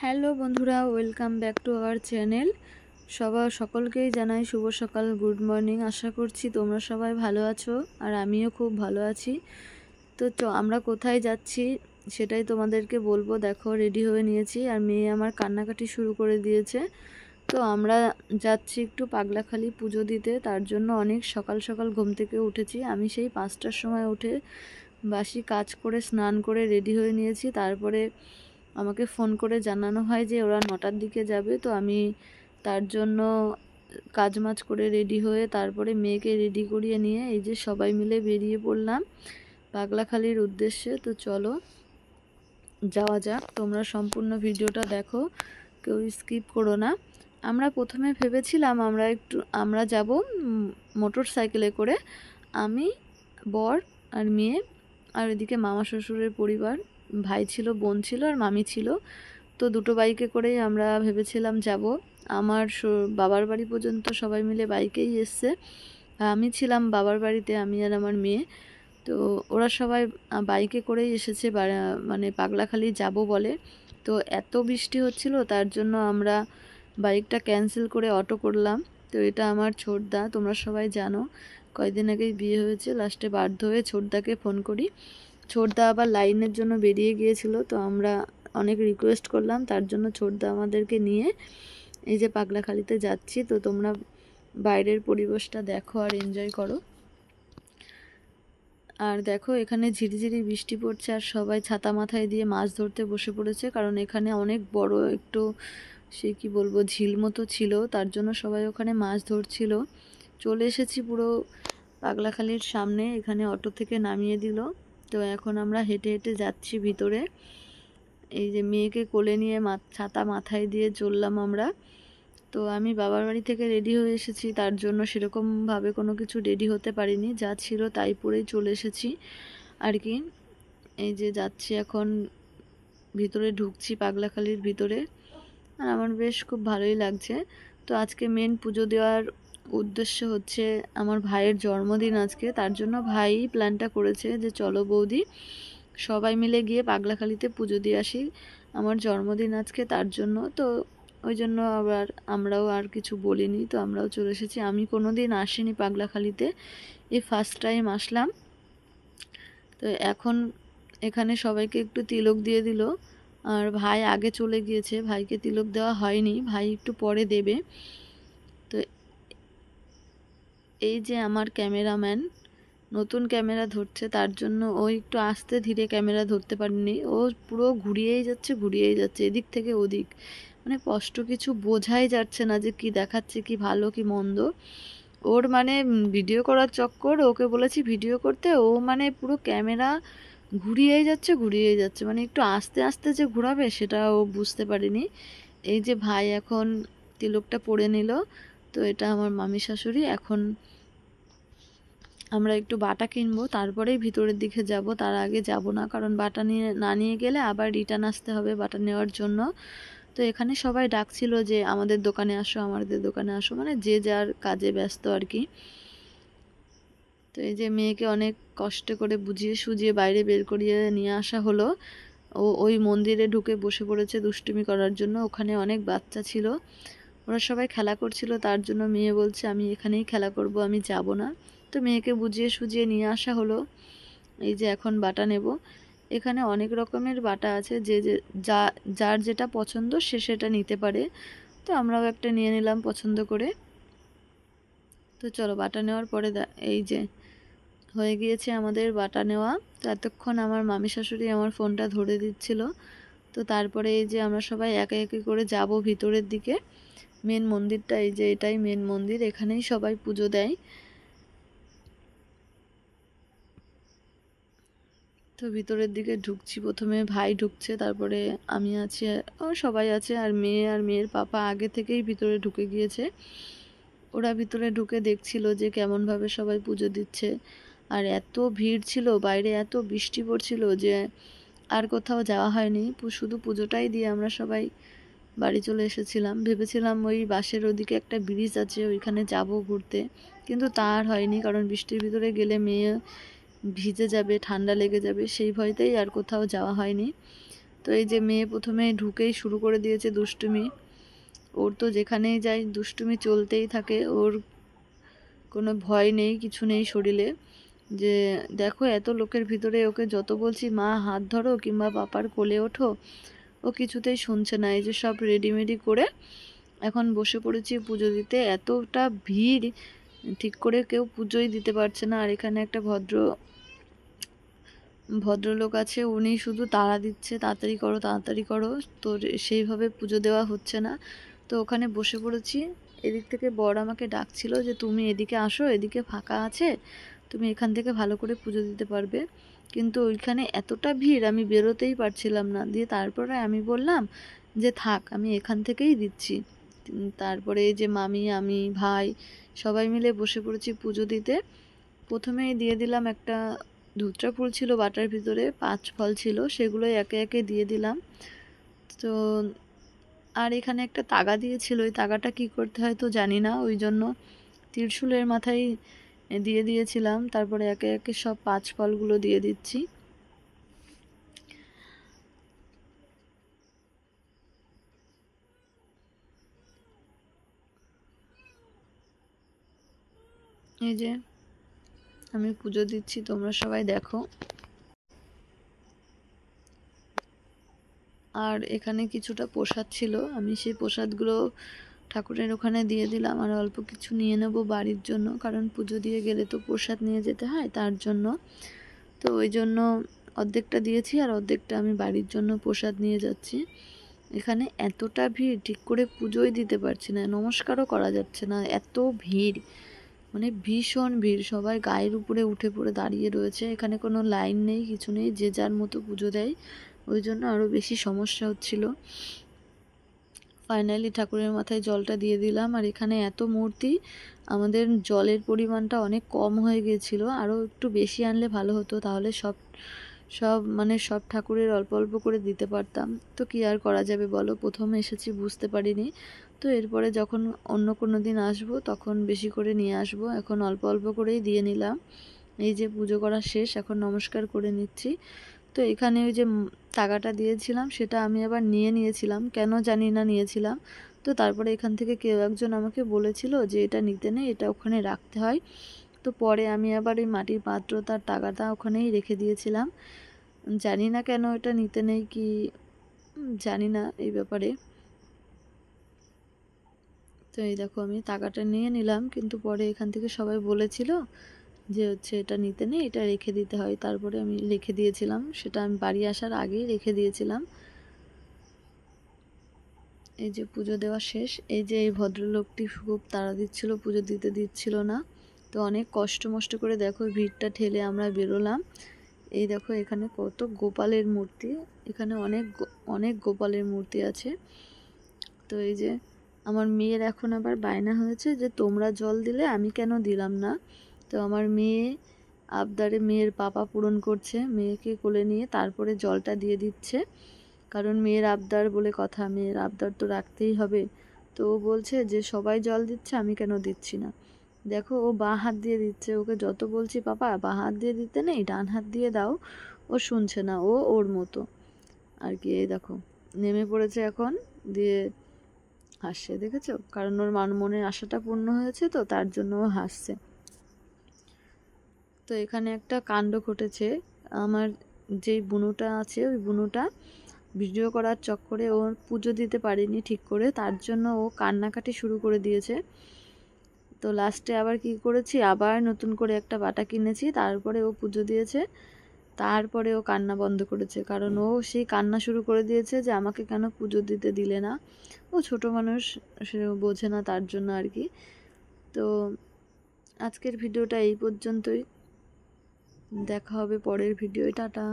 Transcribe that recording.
Hello বন্ধুরা, welcome back to our channel. সকলকেই জানাই শুভ সকাল, গুড মর্নিং। আশা করছি তোমরা সবাই ভালো আছো আর আমিও খুব ভালো আছি। তো আমরা কোথায় যাচ্ছি সেটাই তোমাদেরকে বলবো। দেখো, রেডি হয়ে নিয়েছি আর মেয়ে আমার কান্নাকাটি শুরু করে দিয়েছে। তো আমরা যাচ্ছি একটু পাগলাখালি পুজো দিতে, তার জন্য অনেক সকাল সকাল ঘুম থেকে উঠেছি। আমি সেই 5টার সময় উঠে বাসি কাজ করে স্নান করে রেডি হয়ে নিয়েছি। তারপরে আমাকে ফোন করে জানানো হয় যে ওরা 9টার দিকে যাবে। তো আমি তার জন্য কাজমাজ করে রেডি হয়ে তারপরে মেয়েকে রেডি করিয়ে নিয়ে এই যে সবাই মিলে বেরিয়ে পড়লাম পাগলাখালির উদ্দেশ্যে। তো চলো যাওয়া যাক, তোমরা সম্পূর্ণ ভিডিওটা দেখো, কেউ স্কিপ করো না। আমরা প্রথমে ভেবেছিলাম আমরা যাব মোটর সাইকেলে করে, আমি, বর আর মেয়ে, আর এদিকে মামা শ্বশুরের পরিবার, ভাই ছিল, বোন ছিল আর মামি ছিল। তো দুটো বাইকে করেই আমরা ভেবেছিলাম যাব। আমার বাবার বাড়ি পর্যন্ত সবাই মিলে বাইকেই এসছে। আমি ছিলাম বাবার বাড়িতে, আমি আর আমার মেয়ে। তো ওরা সবাই বাইকে করেই এসেছে, মানে পাগলাখালি যাব বলে। তো এত বৃষ্টি হচ্ছিল, তার জন্য আমরা বাইকটা ক্যান্সেল করে অটো করলাম। তো এটা আমার ছোটদা, তোমরা সবাই জানো কয়েকদিন আগেই বিয়ে হয়েছে। লাস্টে বাধ্য হয়ে ছোটদাকে ফোন করি। ছোটদা আবার লাইনের জন্য বেরিয়ে গিয়েছিল, তো আমরা অনেক রিকোয়েস্ট করলাম, তার জন্য ছোটদা আমাদেরকে নিয়ে এই যে পাগলাখালিতে যাচ্ছি। তো তোমরা বাইরের পরিবেশটা দেখো আর এনজয় করো। আর দেখো, এখানে ঝিরিঝিরি বৃষ্টি পড়ছে আর সবাই ছাতা মাথায় দিয়ে মাছ ধরতে বসে পড়েছে, কারণ এখানে অনেক বড় একটু সে কি বলবো ঝিল মতো ছিল, তার জন্য সবাই ওখানে মাছ ধরছিল। চলে এসেছি পুরো পাগলাখালির সামনে, এখানে অটো থেকে নামিয়ে দিল। তো এখন আমরা হেঁটে হেঁটে যাচ্ছি ভিতরে। এই যে মেয়েকে কোলে নিয়ে ছাতা মাথায় দিয়ে চললাম আমরা। তো আমি বাবার বাড়ি থেকে রেডি হয়ে এসেছি, তার জন্য সেরকমভাবে কোনো কিছু রেডি হতে পারিনি, যা ছিল তাই পরেই চলে এসেছি আর কি। এই যে যাচ্ছি এখন, ভিতরে ঢুকছি পাগলাখালির ভিতরে, আর আমার বেশ খুব ভালোই লাগছে। তো আজকে মেন পুজো দেওয়ার উদ্দেশ্য হচ্ছে আমার ভাইয়ের জন্মদিন আজকে, তার জন্য ভাই প্ল্যানটা করেছে যে চলো বৌদি সবাই মিলে গিয়ে পাগলাখালিতে পুজো দিয়ে আসি, আমার জন্মদিন আজকে, তার জন্য। তো ওই জন্য আবার আমরাও আর কিছু বলিনি, তো আমরাও চলে এসেছি। আমি কোনো দিন আসিনি পাগলাখালিতে, এই ফার্স্ট টাইম আসলাম। তো এখন এখানে সবাইকে একটু তিলক দিয়ে দিল, আর ভাই আগে চলে গিয়েছে, ভাইকে তিলক দেওয়া হয়নি, ভাই একটু পরে দেবে। তো এই যে আমার ক্যামেরাম্যান নতুন ক্যামেরা ধরছে, তার জন্য ও একটু আস্তে ধীরে ক্যামেরা ধরতে পারেনি, ও পুরো ঘুরিয়েই যাচ্ছে এদিক থেকে ওদিক, মানে স্পষ্ট কিছু বোঝাই যাচ্ছে না যে কি দেখাচ্ছে, কি ভালো কি মন্দ। ওর মানে ভিডিও করার চক্কর, ওকে বলেছি ভিডিও করতে, ও মানে পুরো ক্যামেরা ঘুরিয়েই যাচ্ছে, মানে একটু আস্তে আস্তে যে ঘোরাবে সেটা ও বুঝতে পারেনি। এই যে ভাই এখন তিলকটা পরে নিল। তো এটা আমার মামি শাশুড়ি। এখন আমরা একটু বাটা কিনবো, তারপরেই ভিতরের দিকে যাব, তার আগে যাব না, কারণ বাটা নিয়ে গেলে আবার রিটার্ন আসতে হবে বাটা নেওয়ার জন্য। তো এখানে সবাই ডাকছিল যে আমাদের দোকানে আসো, মানে যে যার কাজে ব্যস্ত আর কি। তো এই যে মেয়েকে অনেক কষ্ট করে বুঝিয়ে সুজিয়ে বাইরে বের করিয়ে নিয়ে আসা হলো। ও ওই মন্দিরে ঢুকে বসে পড়েছে দুষ্টুমি করার জন্য, ওখানে অনেক বাচ্চা ছিল, ওরা সবাই খেলা করছিল, তার জন্য মেয়ে বলছে আমি এখানেই খেলা করব, আমি যাব না। তো মেয়েকে বুঝিয়ে সুজিয়ে নিয়ে আসা হলো। এই যে এখন বাটা নেব। এখানে অনেক রকমের বাটা আছে, যার যেটা পছন্দ সে সেটা নিতে পারে। তো আমরাও একটা নিয়ে নিলাম পছন্দ করে। তো চলো বাটা নেওয়ার পরে এই যে হয়ে গিয়েছে আমাদের বাটা নেওয়া। তো এতক্ষণ আমার মামি শাশুড়ি আমার ফোনটা ধরে দিচ্ছিল। তো তারপরে এই যে আমরা সবাই একে একে করে যাব ভিতরের দিকে। মেন মন্দিরটা এই যে, এটাই মেন মন্দির, এখানেই সবাই পুজো দেয়। তো ভিতরের দিকে ঢুকছি, প্রথমে ভাই ঢুকছে, তারপরে আমি আছি, সবাই আছে, আর মেয়ের পাপা আগে থেকেই ভিতরে ঢুকে গিয়েছে। ওরা ভিতরে ঢুকে দেখছিল যে কেমনভাবে সবাই পুজো দিচ্ছে। আর এত ভিড় ছিল বাইরে, এত বৃষ্টি পড়ছিল যে আর কোথাও যাওয়া হয়নি, শুধু পুজোটাই দিয়ে আমরা সবাই বাড়ি চলে এসেছিলাম। ভেবেছিলাম ওই বাসের ওদিকে একটা ব্রিজ আছে, ওইখানে যাব ঘুরতে, কিন্তু তা আর হয়নি, কারণ বৃষ্টির ভিতরে গেলে মেয়ে ভিজে যাবে, ঠান্ডা লেগে যাবে, সেই ভয়তেই আর কোথাও যাওয়া হয়নি। তো এই যে মেয়ে প্রথমে ঢুকেই শুরু করে দিয়েছে দুষ্টুমি। ওর তো যেখানেই যাই দুষ্টুমি চলতেই থাকে, ওর কোনো ভয় নেই, কিছু নেই শরীরে। যে দেখো এত লোকের ভিতরে ওকে যত বলছি মা হাত ধরো কিংবা পাপার কোলে ওঠো, ও কিছুতেই শুনছে না। এই যে সব রেডিমেডি করে এখন বসে পড়েছি পুজো দিতে। এতটা ভিড়, ঠিক করে কেউ পুজোই দিতে পারছে না। আর এখানে একটা ভদ্রলোক আছে, উনি শুধু তাড়া দিচ্ছে তাড়াতাড়ি করো তাড়াতাড়ি করো। তো সেইভাবে পুজো দেওয়া হচ্ছে না। তো ওখানে বসে পড়েছি। এদিক থেকে বর আমাকে ডাকছিল যে তুমি এদিকে আসো, এদিকে ফাঁকা আছে, তুমি এখান থেকে ভালো করে পুজো দিতে পারবে। কিন্তু ওইখানে এতটা ভিড় আমি বেরোতেই পারছিলাম না। দিয়ে তারপরে আমি বললাম যে থাক, আমি এখান থেকেই দিচ্ছি। তারপরে এই যে মামি, আমি, ভাই সবাই মিলে বসে পড়েছি পুজো দিতে। প্রথমেই দিয়ে দিলাম একটা ধুতরা ফুল ছিল বাটার ভিতরে, 5 ফল ছিল, সেগুলোই একে একে দিয়ে দিলাম। তো আর এখানে একটা তাগা দিয়েছিল, ওই তাগাটা কি করতে হয় তো জানি না, ওই জন্য ত্রিশূলের মাথায় দিয়ে দিয়েছিলাম। তারপরে একে একে সব 5 ফলগুলো দিয়ে দিচ্ছি। এই যে আমি পুজো দিচ্ছি, তোমরা সবাই দেখো। আর এখানে কিছুটা প্রসাদ ছিল, আমি সেই প্রসাদগুলো ঠাকুরের ওখানে দিয়ে দিলাম। আর অল্প কিছু নিয়ে নেব বাড়ির জন্য, কারণ পুজো দিয়ে গেলে তো প্রসাদ নিয়ে যেতে হয়, তার জন্য। তো ওই জন্য অর্ধেকটা দিয়েছি আর অর্ধেকটা আমি বাড়ির জন্য প্রসাদ নিয়ে যাচ্ছি। এখানে এতটা ভিড়, ঠিক করে পুজোই দিতে পারছি না, নমস্কারও করা যাচ্ছে না, এত ভিড়, মানে ভীষণ ভিড়। সবাই গায়ের উপরে উঠে পড়ে দাঁড়িয়ে রয়েছে। এখানে কোনো লাইন নেই, কিছু নেই, যে যার মতো পুজো দেয়। ওই জন্য আরও বেশি সমস্যা হচ্ছিল। ফাইনালি ঠাকুরের মাথায় জলটা দিয়ে দিলাম। আর এখানে এত মূর্তি, আমাদের জলের পরিমাণটা অনেক কম হয়ে গিয়েছিল, আরও একটু বেশি আনলে ভালো হতো, তাহলে সব সব মানে সব ঠাকুরের অল্প অল্প করে দিতে পারতাম। তো কি আর করা যাবে বলো, প্রথমে এসেছি বুঝতে পারিনি। তো এরপরে যখন অন্য কোনো দিন আসবো তখন বেশি করে নিয়ে আসবো। এখন অল্প অল্প করেই দিয়ে নিলাম। এই যে পুজো করা শেষ, এখন নমস্কার করে নিচ্ছি। তো এখানে ওই যে টাকাটা দিয়েছিলাম সেটা আমি আবার নিয়ে নিয়েছিলাম, কেন জানি না নিয়েছিলাম। তো তারপরে এখান থেকে কেউ একজন আমাকে বলেছিল যে এটা নিতে নেই, এটা ওখানে রাখতে হয়। তো পরে আমি আবার ওই মাটির পাত্র তার টাকাটা ওখানেই রেখে দিয়েছিলাম। জানি না কেন এটা নিতে নেই, কি জানি না এই ব্যাপারে। তো এই দেখো আমি টাকাটা নিয়ে নিলাম, কিন্তু পরে এখান থেকে সবাই বলেছিল যে হচ্ছে এটা নিতে নেই, এটা রেখে দিতে হয়। তারপরে আমি রেখে দিয়েছিলাম, সেটা আমি বাড়ি আসার আগেই রেখে দিয়েছিলাম। এই যে পুজো দেওয়া শেষ। এই যে এই ভদ্রলোকটি খুব তাড়া দিচ্ছিল, পুজো দিতে দিচ্ছিল না। তো অনেক কষ্ট মষ্ট করে দেখো ভিড়টা ঠেলে আমরা বেরোলাম। এই দেখো এখানে কত গোপালের মূর্তি, এখানে অনেক অনেক গোপালের মূর্তি আছে। তো এই যে আমার মেয়ের এখন আবার বায়না হয়েছে যে তোমরা জল দিলে আমি কেন দিলাম না। তো আমার মেয়ে আবদারে মেয়ের পাপা পূরণ করছে, মেয়েকে কোলে নিয়ে তারপরে জলটা দিয়ে দিচ্ছে। কারণ মেয়ের আবদার বলে কথা, মেয়ের আবদার তো রাখতেই হবে। তো ও বলছে যে সবাই জল দিচ্ছে, আমি কেন দিচ্ছি না। দেখো ও বাঁ হাত দিয়ে দিচ্ছে, ওকে যত বলছি পাপা বাঁ হাত দিয়ে দিতে নেই, ডান হাত দিয়ে দাও, ও শুনছে না, ও ওর মতো আর কি। এই দেখো নেমে পড়েছে এখন, দিয়ে হাসছে, দেখেছো? কারণ ওর মনের আশাটা পূর্ণ হয়েছে, তো তার জন্য ও হাসছে। তো এখানে একটা কাণ্ড ঘটেছে, আমার যেই বুনুটা আছে ওই বুনুটা ভিডিও করার চক্করে ও পুজো দিতে পারেনি ঠিক করে, তার জন্য ও কান্নাকাটি শুরু করে দিয়েছে। তো লাস্টে আবার কি করেছি, আবার নতুন করে একটা বাটা কিনেছি, তারপরে ও পুজো দিয়েছে। তারপরে ও কান্না বন্ধ করেছে, কারণ ও সেই কান্না শুরু করে দিয়েছে যে আমাকে কেন পুজো দিতে দিলে না। ও ছোট মানুষ, সে বোঝে না, তার জন্য আর কি। তো আজকের ভিডিওটা এই পর্যন্তই, দেখা হবে পরের ভিডিও, টাটা।